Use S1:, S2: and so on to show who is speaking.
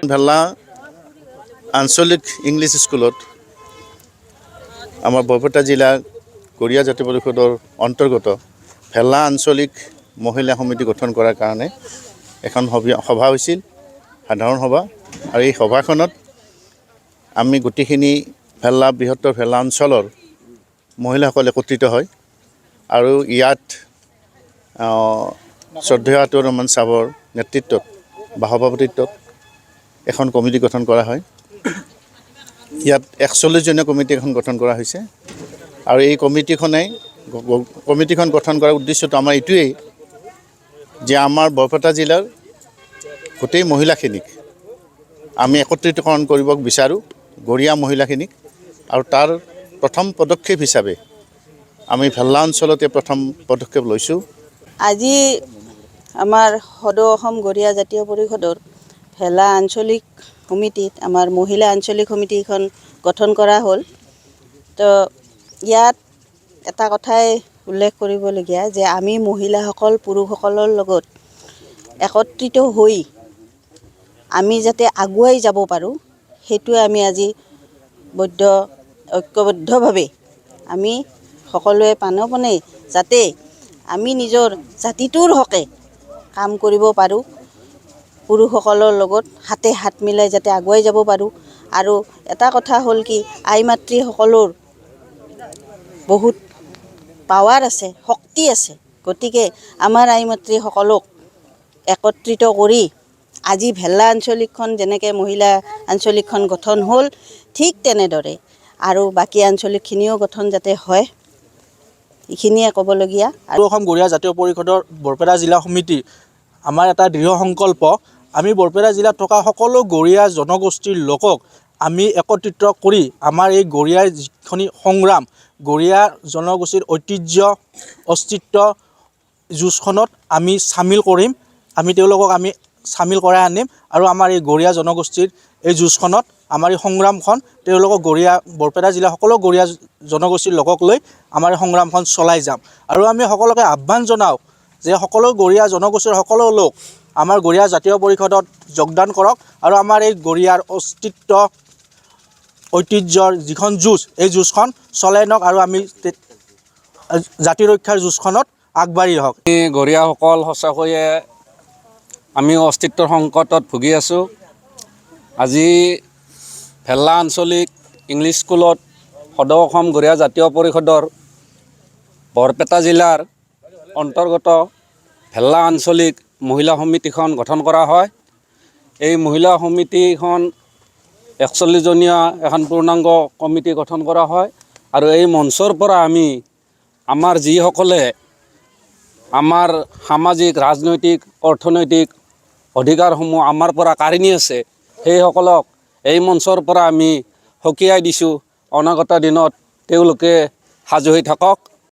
S1: ভেল্লা আঞ্চলিক ইংলিছ স্কুলত আমাৰ বৰপেটা জিলা গৰিয়া জাতি পৰিষদৰ অন্তৰ্গত ভেল্লা আঞ্চলিক মহিলা সমিতি গঠন কৰাৰ কাৰণে এখন সভা হৈছিল, সাধাৰণ সভা। আৰু এই সভাখনত আমি গোটেইখিনি বৃহত্তৰ ভেল্লা অঞ্চলৰ মহিলাসকল একত্ৰিত হয় আৰু ইয়াত শ্ৰদ্ধেয় আতু ৰহমান চাহাবৰ নেতৃত্বত বা সভাপতিত্বত এখন কমিটি গঠন কৰা হয়। ইয়াত 41জনীয়া কমিটি এখন গঠন কৰা হৈছে আৰু এই কমিটিখন গঠন কৰাৰ উদ্দেশ্যটো আমাৰ এইটোৱেই যে আমাৰ বৰপেটা জিলাৰ গোটেই মহিলাখিনিক আমি একত্ৰিতকৰণ কৰিব বিচাৰোঁ, গৰিয়া মহিলাখিনিক। আৰু তাৰ প্ৰথম পদক্ষেপ হিচাপে আমি ভেল্লা অঞ্চলতে প্ৰথম পদক্ষেপ লৈছোঁ।
S2: আজি আমাৰ সদৌ অসম গৰিয়া জাতীয় পৰিষদৰ ভেল্লা আঞ্চলিক সমিতিত আমাৰ মহিলা আঞ্চলিক সমিতিখন গঠন কৰা হ'ল। তো ইয়াত এটা কথাই উল্লেখ কৰিবলগীয়া যে আমি মহিলাসকল পুৰুষসকলৰ লগত একত্ৰিত হৈ আমি যাতে আগুৱাই যাব পাৰোঁ, সেইটোৱে আমি আজি ঐক্যবদ্ধভাৱে আমি সকলোৱে প্ৰাণপণে যাতে আমি নিজৰ জাতিটোৰ হকে কাম কৰিব পাৰোঁ, পুৰুষসকলৰ লগত হাতে হাত মিলাই যাতে আগুৱাই যাব পাৰোঁ। আৰু এটা কথা হ'ল কি, আই মাতৃসকলৰ বহুত পাৱাৰ আছে, শক্তি আছে। গতিকে আমাৰ আই মাতৃসকলক একত্ৰিত কৰি আজি ভেল্লা আঞ্চলিকখন যেনেকৈ মহিলা আঞ্চলিকখন গঠন হ'ল, ঠিক তেনেদৰে আৰু বাকী আঞ্চলিকখিনিও গঠন যাতে হয়, এইখিনিয়ে ক'বলগীয়া।
S3: আৰু অসম গৰিয়া জাতীয় পৰিষদৰ বৰপেটা জিলা সমিতি আমাৰ এটা দৃঢ় সংকল্প, আমি বৰপেটা জিলাত থকা সকলো গৰিয়া জনগোষ্ঠীৰ লোকক আমি একত্ৰিত কৰি আমাৰ এই গৰিয়াৰ যিখিনি সংগ্ৰাম, গৰিয়া জনগোষ্ঠীৰ ঐতিহ্য অস্তিত্ব যুঁজখনত আমি চামিল কৰিম। আমি তেওঁলোকক চামিল কৰাই আনিম আৰু আমাৰ এই গৰিয়া জনগোষ্ঠীৰ এই যুঁজখনত আমাৰ এই সংগ্ৰামখন তেওঁলোকক বৰপেটা জিলাৰ সকলো গৰিয়া জনগোষ্ঠীৰ লোকক লৈ আমাৰ এই সংগ্ৰামখন চলাই যাম। আৰু আমি সকলোকে আহ্বান জনাওঁ যে সকলো গৰিয়া জনগোষ্ঠীৰ সকলো লোক আমাৰ গৰিয়া জাতীয় পৰিষদত যোগদান কৰক আৰু আমাৰ এই গৰিয়াৰ অস্তিত্ব ঐতিহ্যৰ যিখন যুঁজ, এই যুঁজখন চলাই নিয়ক আৰু আমি জাতি ৰক্ষাৰ যুঁজখনত আগবাঢ়ি আহক।
S4: গৰিয়াসকল সঁচাকৈয়ে আমি অস্তিত্বৰ সংকটত ভুগি আছোঁ। আজি ভেল্লা আঞ্চলিক ইংলিছ স্কুলত সদৌ অসম গৰিয়া জাতীয় পৰিষদৰ বৰপেটা জিলাৰ অন্তৰ্গত ভেল্লা আঞ্চলিক মহিলা সমিতিখন গঠন কৰা হয়। এই মহিলা সমিতিখন 41জনীয়া এখন পূৰ্ণাংগ কমিটি গঠন কৰা হয় আৰু এই মঞ্চৰ পৰা আমি আমাৰ যিসকলে আমাৰ সামাজিক ৰাজনৈতিক অৰ্থনৈতিক অধিকাৰসমূহ আমাৰ পৰা কাঢ়ি নি আছে, সেইসকলক এই মঞ্চৰ পৰা আমি সকীয়াই দিছোঁ, অনাগত দিনত তেওঁলোকে সাজু হৈ থাকক।